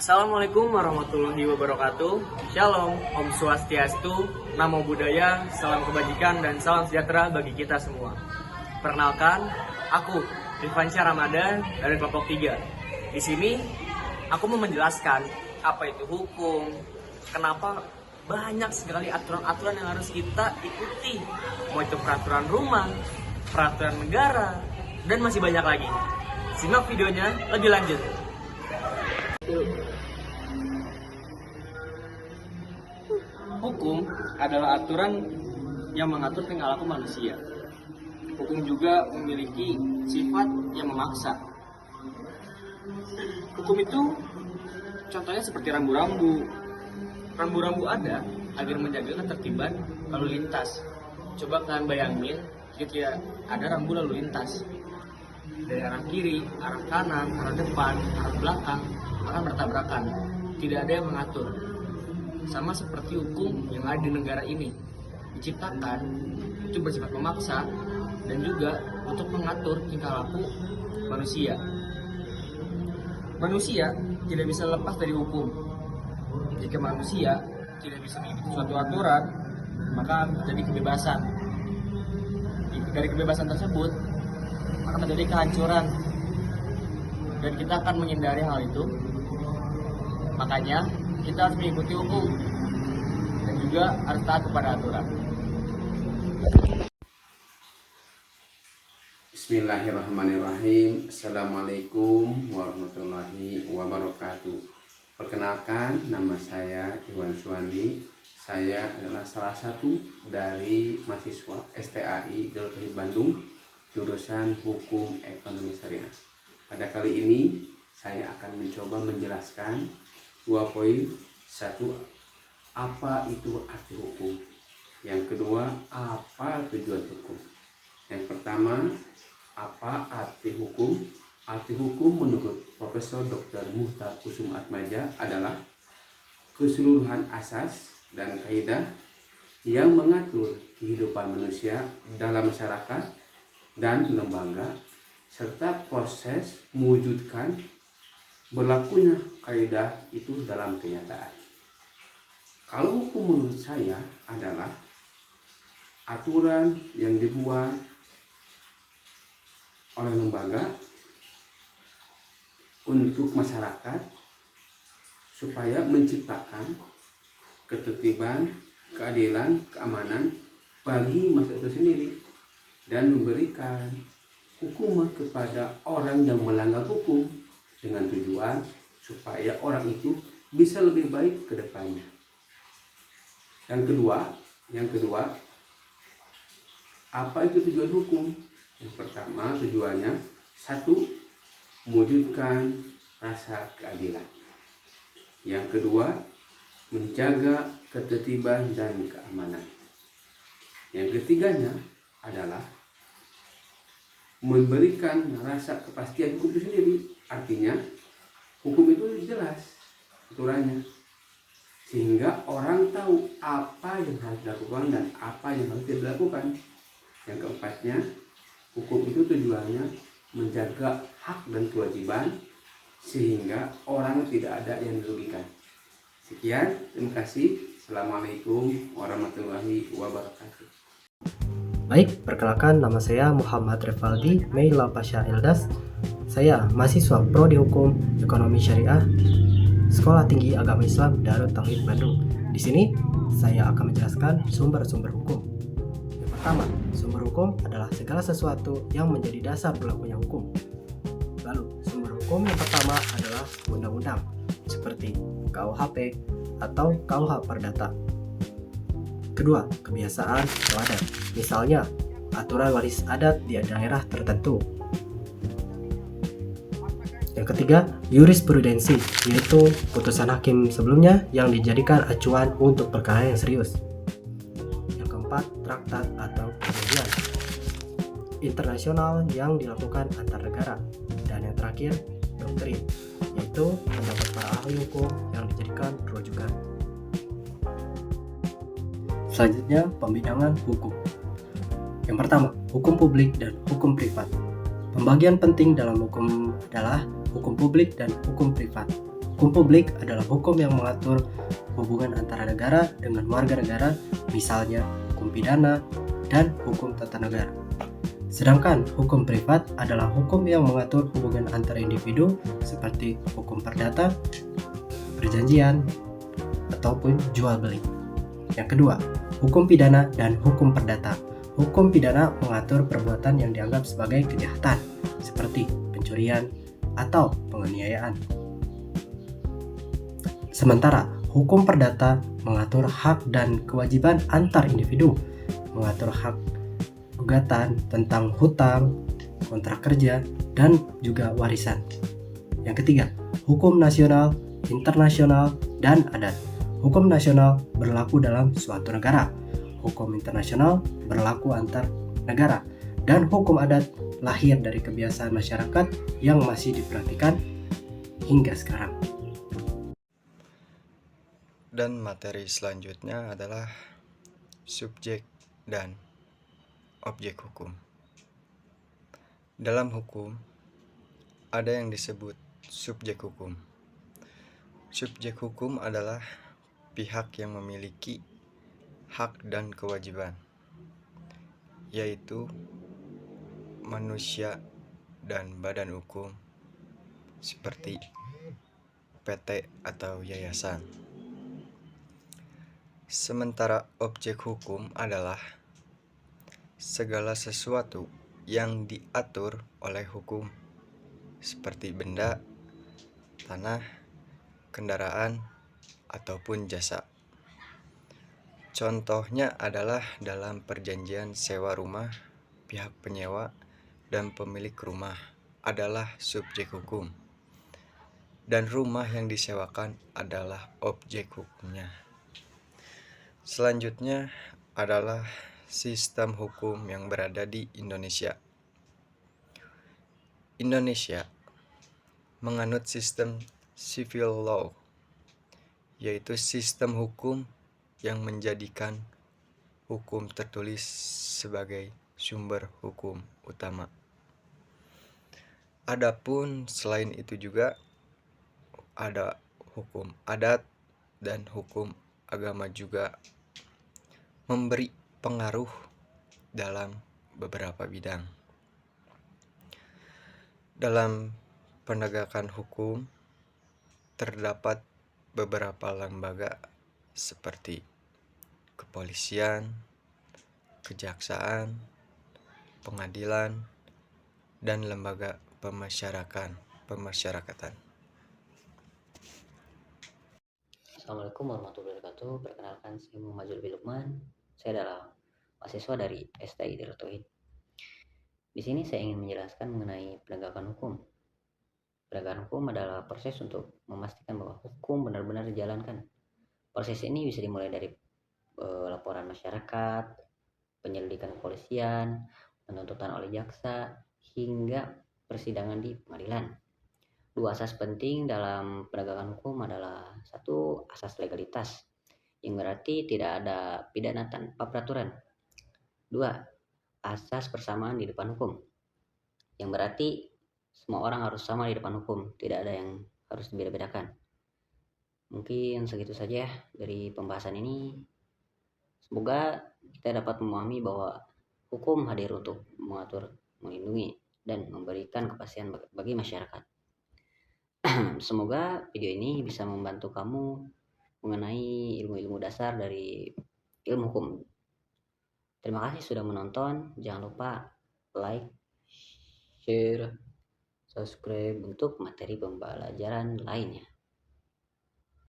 Assalamualaikum warahmatullahi wabarakatuh. Shalom, Om Swastiastu, Namo Buddhaya, salam kebajikan dan salam sejahtera bagi kita semua. Perkenalkan, aku Rifansyah Ramadan dari kelompok 3. Di sini aku mau menjelaskan apa itu hukum, kenapa banyak sekali aturan-aturan yang harus kita ikuti. Mau itu peraturan rumah, peraturan negara, dan masih banyak lagi. Simak videonya lebih lanjut. Hukum adalah aturan yang mengatur tingkah laku manusia. Hukum juga memiliki sifat yang memaksa. Hukum itu contohnya seperti rambu-rambu. Rambu-rambu ada agar menjaga ketertiban lalu lintas. Coba kalian bayangin ketika ada rambu lalu lintas. Dari arah kiri, arah kanan, arah depan, arah belakang akan bertabrakan. Tidak ada yang mengatur. Sama seperti hukum yang ada di negara ini, diciptakan itu bersifat memaksa dan juga untuk mengatur tingkah laku manusia. Manusia tidak bisa lepas dari hukum. Jika manusia tidak bisa mengikuti suatu aturan, maka terjadi kebebasan. Dari kebebasan tersebut akan terjadi kehancuran, dan kita akan menghindari hal itu. Makanya kita harus mengikuti hukum dan juga harus taat kepada aturan. Bismillahirrahmanirrahim. Assalamualaikum warahmatullahi wabarakatuh. Perkenalkan, nama saya Iwan Suwandi. Saya adalah salah satu dari mahasiswa STAI Dalutri Bandung, jurusan Hukum Ekonomi Syariah. Pada kali ini saya akan mencoba menjelaskan 2 poin. 1, apa itu arti hukum? Yang kedua, apa tujuan hukum? Yang pertama, apa arti hukum? Arti hukum menurut Profesor Dr. Muhtar Kusumaatmadja adalah keseluruhan asas dan kaidah yang mengatur kehidupan manusia dalam masyarakat dan lembaga, serta proses mewujudkan berlakunya kaidah itu dalam kenyataan. Kalau hukum menurut saya adalah aturan yang dibuat oleh lembaga untuk masyarakat supaya menciptakan ketertiban, keadilan, keamanan bagi masyarakat itu sendiri, dan memberikan hukuman kepada orang yang melanggar hukum dengan tujuan supaya orang itu bisa lebih baik ke depannya. Yang kedua, apa itu tujuan hukum? Yang pertama, tujuannya 1, mewujudkan rasa keadilan. Yang kedua, menjaga ketertiban dan keamanan. Yang ketiganya adalah memberikan rasa kepastian hukum itu sendiri. Artinya hukum itu jelas aturannya, sehingga orang tahu apa yang harus dilakukan dan apa yang harus tidak dilakukan. Yang keempatnya, hukum itu tujuannya menjaga hak dan kewajiban sehingga orang tidak ada yang dirugikan. Sekian, terima kasih. Assalamualaikum warahmatullahi wabarakatuh. Baik, perkenalkan, nama saya Muhammad Revaldi Meila Pasha Eldas. Saya mahasiswa Prodi Hukum Ekonomi Syariah Sekolah Tinggi Agama Islam Darut Tauhid Bandung. Di sini saya akan menjelaskan sumber-sumber hukum. Yang pertama, sumber hukum adalah segala sesuatu yang menjadi dasar berlakunya hukum. Lalu, sumber hukum yang pertama adalah undang-undang seperti KUHP atau KUH Perdata. Kedua, kebiasaan atau adat, misalnya aturan waris adat di daerah tertentu. Yang ketiga, jurisprudensi, yaitu putusan hakim sebelumnya yang dijadikan acuan untuk perkara yang serius. Yang keempat, traktat atau perjanjian internasional yang dilakukan antar negara. Dan yang terakhir, doktrin, yaitu pendapat para ahli hukum yang dijadikan rujukan. Selanjutnya, pembidangan hukum. Yang pertama, hukum publik dan hukum privat. Pembagian penting dalam hukum adalah hukum publik dan hukum privat. Hukum publik adalah hukum yang mengatur hubungan antara negara dengan warga negara, misalnya hukum pidana dan hukum tata negara. Sedangkan hukum privat adalah hukum yang mengatur hubungan antara individu seperti hukum perdata, perjanjian, ataupun jual beli. Yang kedua, hukum pidana dan hukum perdata. Hukum pidana mengatur perbuatan yang dianggap sebagai kejahatan, seperti pencurian atau penganiayaan. Sementara hukum perdata mengatur hak dan kewajiban antar individu, mengatur hak gugatan tentang hutang, kontrak kerja, dan juga warisan. Yang ketiga, hukum nasional, internasional, dan adat. Hukum nasional berlaku dalam suatu negara, hukum internasional berlaku antar negara, dan hukum adat lahir dari kebiasaan masyarakat yang masih diperhatikan hingga sekarang. Dan materi selanjutnya adalah subjek dan objek hukum. Dalam hukum, ada yang disebut subjek hukum. Subjek hukum adalah pihak yang memiliki hak dan kewajiban, yaitu manusia dan badan hukum seperti PT atau yayasan. Sementara objek hukum adalah segala sesuatu yang diatur oleh hukum, seperti benda, tanah, kendaraan, ataupun jasa. Contohnya adalah dalam perjanjian sewa rumah, pihak penyewa dan pemilik rumah adalah subjek hukum, dan rumah yang disewakan adalah objek hukumnya. Selanjutnya adalah sistem hukum yang berada di Indonesia. Indonesia menganut sistem civil law, yaitu sistem hukum yang menjadikan hukum tertulis sebagai sumber hukum utama. Adapun selain itu juga ada hukum adat dan hukum agama juga memberi pengaruh dalam beberapa bidang. Dalam penegakan hukum terdapat beberapa lembaga seperti kepolisian, kejaksaan, pengadilan, dan lembaga pemasyarakatan. Assalamualaikum warahmatullahi wabarakatuh. Perkenalkan, saya Muhammad Zulfi Lukman. Saya adalah mahasiswa dari STI Darut Tauhid. Di sini saya ingin menjelaskan mengenai penegakan hukum. Penegakan hukum adalah proses untuk memastikan bahwa hukum benar-benar dijalankan. Proses ini bisa dimulai dari laporan masyarakat, penyelidikan kepolisian, penuntutan oleh jaksa, hingga persidangan di pengadilan. Dua asas penting dalam penegakan hukum adalah satu, asas legalitas, yang berarti tidak ada pidana tanpa peraturan. Dua, asas persamaan di depan hukum, yang berarti semua orang harus sama di depan hukum, tidak ada yang harus dibeda-bedakan. Mungkin segitu saja dari pembahasan ini. Semoga kita dapat memahami bahwa hukum hadir untuk mengatur, melindungi, dan memberikan kepastian bagi masyarakat. Semoga video ini bisa membantu kamu mengenai ilmu-ilmu dasar dari ilmu hukum. Terima kasih sudah menonton. Jangan lupa like, share, subscribe untuk materi pembelajaran lainnya.